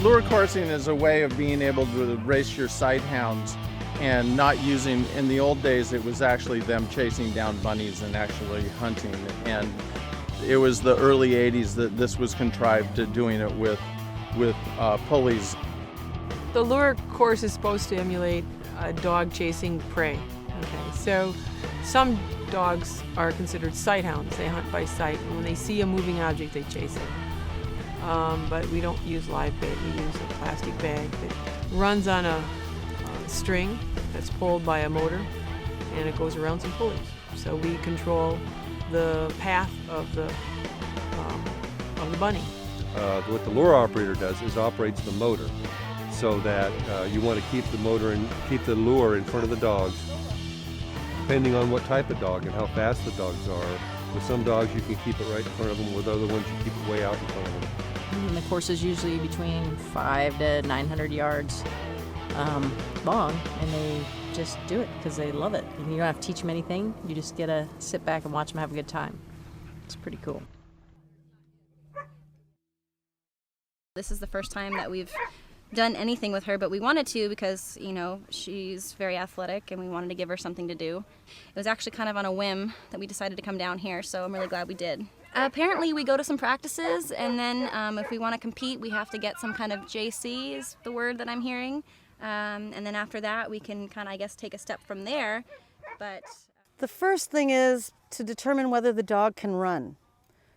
Lure coursing is a way of being able to race your sight hounds and not using, in the old days, it was actually them chasing down bunnies and actually hunting. And it was the early 80s that this was contrived to doing it with pulleys. The lure course is supposed to emulate a dog chasing prey. Okay, so some dogs are considered sight hounds. They hunt by sight, and when they see a moving object, they chase it. But we don't use live bait. We use a plastic bag that runs on a string that's pulled by a motor, and it goes around some pulleys. So we control the path of the bunny. What the lure operator does is operates the motor, so that you want to keep the motor and keep the lure in front of the dogs, depending on what type of dog and how fast the dogs are. With some dogs, you can keep it right in front of them. With other ones, you keep it way out in front of them. And the course is usually between 500 to 900 yards long, and they just do it because they love it. And you don't have to teach them anything. You just get to sit back and watch them have a good time. It's pretty cool. This is the first time that we've done anything with her, but we wanted to because, you know, she's very athletic and we wanted to give her something to do. It was actually kind of on a whim that we decided to come down here, so I'm really glad we did. Apparently we go to some practices, and then if we want to compete, we have to get some kind of JC is the word that I'm hearing. And then after that, we can kind of, I guess, take a step from there. But the first thing is to determine whether the dog can run.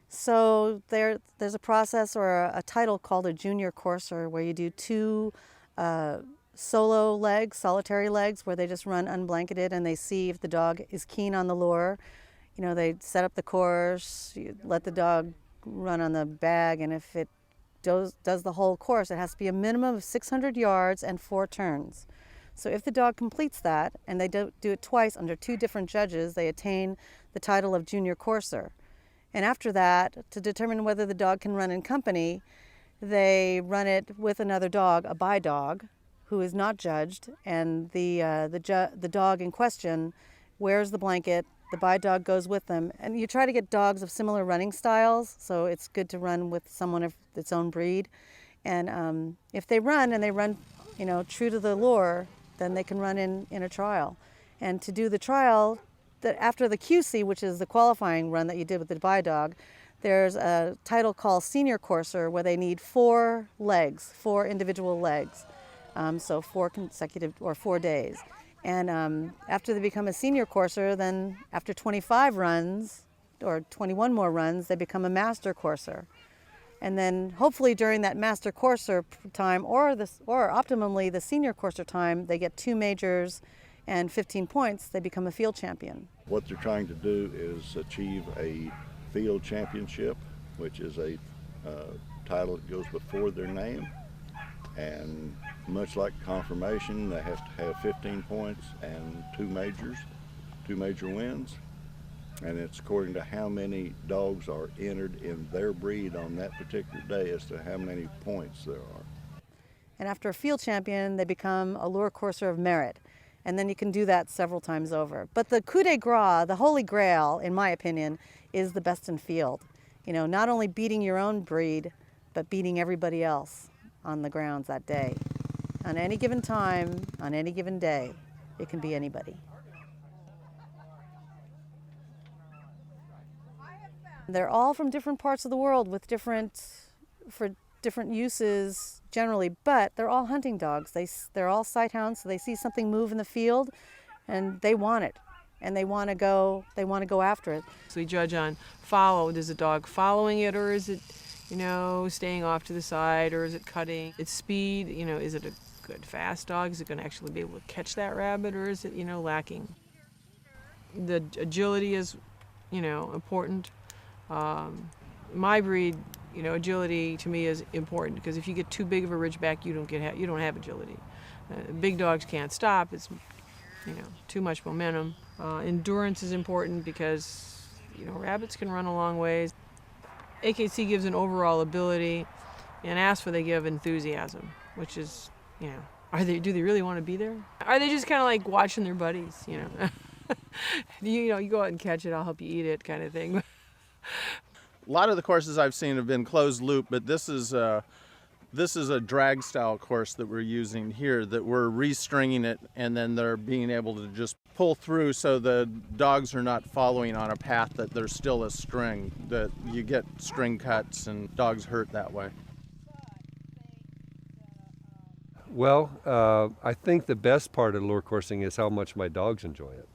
So there's a process or a title called a junior courser, where you do 2 solo legs, solitary legs, where they just run unblanketed and they see if the dog is keen on the lure. You know, they set up the course, you let the dog run on the bag, and if it does the whole course, it has to be a minimum of 600 yards and 4 turns. So if the dog completes that, and they do it twice under 2 different judges, they attain the title of junior courser. And after that, to determine whether the dog can run in company, they run it with another dog, a by dog, who is not judged, and the dog in question wears the blanket. The by dog goes with them, and you try to get dogs of similar running styles, so it's good to run with someone of its own breed. And if they run, you know, true to the lure, then they can run in a trial. And to do the trial, after the QC, which is the qualifying run that you did with the by dog, there's a title called senior courser, where they need 4 legs, 4 individual legs, so 4 consecutive or 4 days. And after they become a senior courser, then after 25 runs or 21 more runs, they become a master courser. And then hopefully during that master courser time, or optimally the senior courser time, they get 2 majors and 15 points, they become a field champion. What they're trying to do is achieve a field championship, which is a title that goes before their name. And much like confirmation, they have to have 15 points and 2 major wins. And it's according to how many dogs are entered in their breed on that particular day as to how many points there are. And after a field champion, they become a lure courser of merit. And then you can do that several times over. But the coup de grace, the holy grail, in my opinion, is the best in field. You know, not only beating your own breed, but beating everybody else on the grounds that day. On any given time, on any given day, it can be anybody. They're all from different parts of the world with different uses generally, but they're all hunting dogs. They're all sight hounds, so they see something move in the field and they want it, and they want to go after it. So we judge on follow. Is the dog following it, or is it, you know, staying off to the side, or is it cutting? Its speed, you know, is it a good fast dog? Is it going to actually be able to catch that rabbit, or is it, you know, lacking? The agility is, you know, important. My breed, you know, agility to me is important because if you get too big of a ridgeback, you don't have agility. Big dogs can't stop. It's, you know, too much momentum. Endurance is important because, you know, rabbits can run a long ways. AKC gives an overall ability, and ASFA they give enthusiasm, which is, you know, do they really want to be there? Are they just kind of like watching their buddies, you know? You know, you go out and catch it, I'll help you eat it kind of thing. A lot of the courses I've seen have been closed loop, but this is a drag style course that we're using here, that we're restringing it, and then they're being able to just pull through so the dogs are not following on a path that there's still a string, that you get string cuts and dogs hurt that way. Well, I think the best part of lure coursing is how much my dogs enjoy it.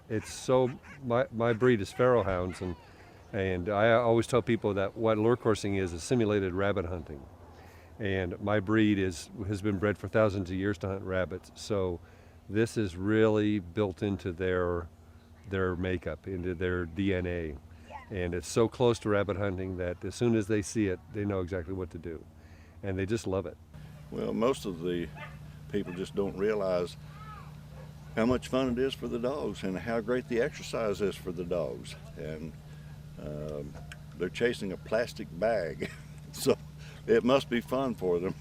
It's so, my breed is Pharaoh hounds, and I always tell people that what lure coursing is simulated rabbit hunting. And my breed has been bred for thousands of years to hunt rabbits, so this is really built into their makeup, into their DNA. And it's so close to rabbit hunting that as soon as they see it, they know exactly what to do. And they just love it. Well, most of the people just don't realize how much fun it is for the dogs and how great the exercise is for the dogs. And they're chasing a plastic bag, so it must be fun for them.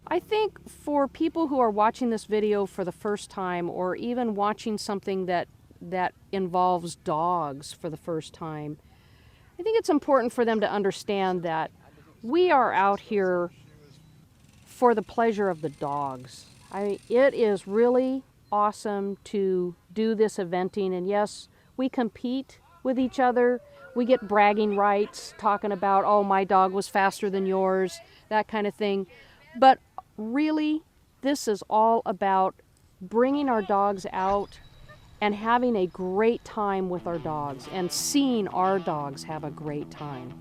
I think for people who are watching this video for the first time, or even watching something that involves dogs for the first time, I think it's important for them to understand that we are out here for the pleasure of the dogs. It is really awesome to do this eventing, and yes, we compete with each other. We get bragging rights, talking about, oh, my dog was faster than yours, that kind of thing. But really, this is all about bringing our dogs out and having a great time with our dogs and seeing our dogs have a great time.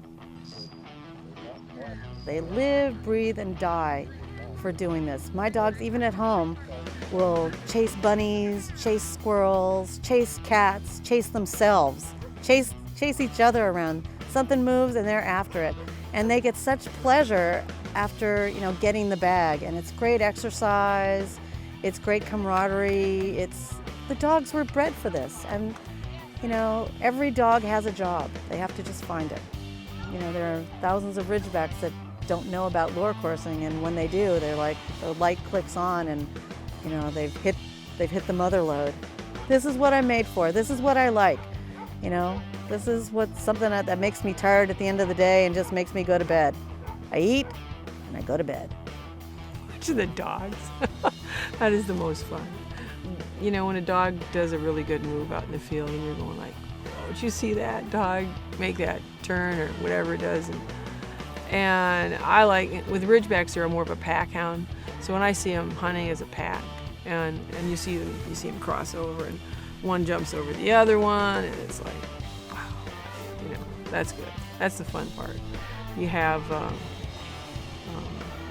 They live, breathe, and die for doing this. My dogs, even at home, will chase bunnies, chase squirrels, chase cats, chase themselves, chase each other around. Something moves and they're after it. And they get such pleasure after, you know, getting the bag. And it's great exercise, it's great camaraderie. The dogs were bred for this. And, you know, every dog has a job. They have to just find it. You know, there are thousands of Ridgebacks that don't know about lure coursing, and when they do, they're like, the light clicks on and, you know, they've hit the mother lode. This is what I'm made for. This is what I like. You know, this is something that makes me tired at the end of the day and just makes me go to bed. I eat and I go to bed. To the dogs. That is the most fun. You know, when a dog does a really good move out in the field and you're going like, oh, did you see that dog make that turn or whatever it does? And I like, with Ridgebacks, they're more of a pack hound. So when I see them hunting as a pack, and you see them cross over, and one jumps over the other one, and it's like, wow, you know, that's good. That's the fun part. You have,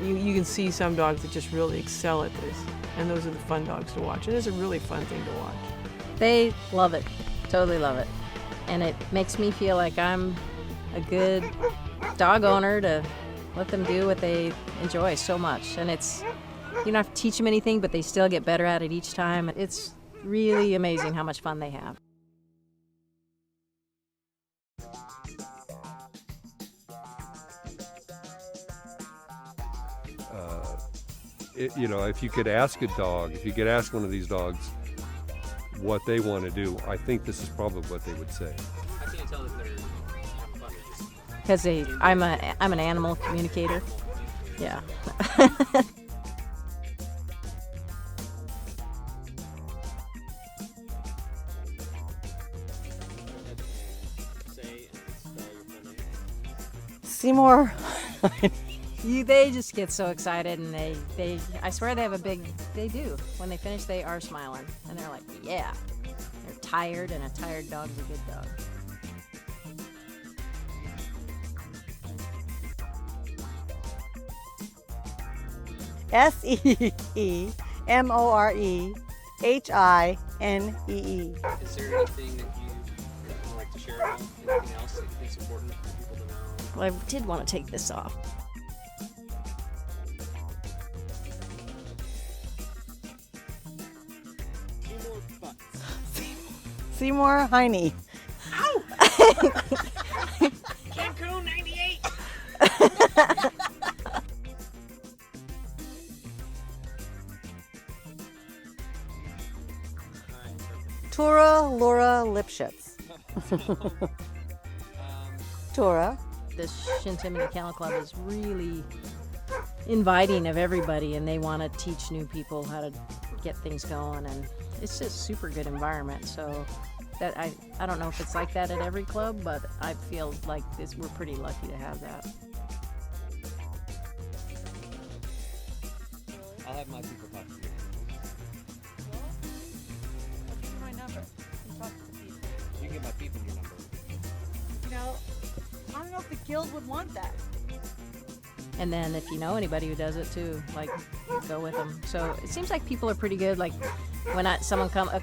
you can see some dogs that just really excel at this, and those are the fun dogs to watch. And it's a really fun thing to watch. They love it, totally love it. And it makes me feel like I'm a good dog owner to let them do what they enjoy so much. And you don't have to teach them anything, but they still get better at it each time. It's really amazing how much fun they have. You know, if you could ask one of these dogs what they want to do, I think this is probably what they would say. How can you tell that they're fun? Because I'm an animal communicator. Yeah. Seymour. They just get so excited, and they I swear they do. When they finish, they are smiling, and they're like, yeah. They're tired, and a tired dog's a good dog. SEEMOREHINEE. Is there anything that you like it's important for people to know? Well, I did want to take this off. Seymour Butts. Seymour Heine. Cancun 98. Tura Laura Lipschitz. Tura. This Shintimini Kennel Club is really inviting of everybody, and they want to teach new people how to get things going, and it's just super good environment. So that I don't know if it's like that at every club, but I feel like we're pretty lucky to have that. I'll have my people talk to you. My number. Talk to the people. You can get my people your number. You know, I don't know if the guild would want that. And then if you know anybody who does it too, like, go with them. So it seems like people are pretty good. Like when a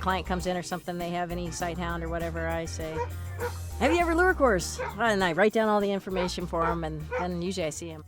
client comes in or something, they have any sight hound or whatever, I say, "Have you ever lure course?" And I write down all the information for them, and then usually I see them.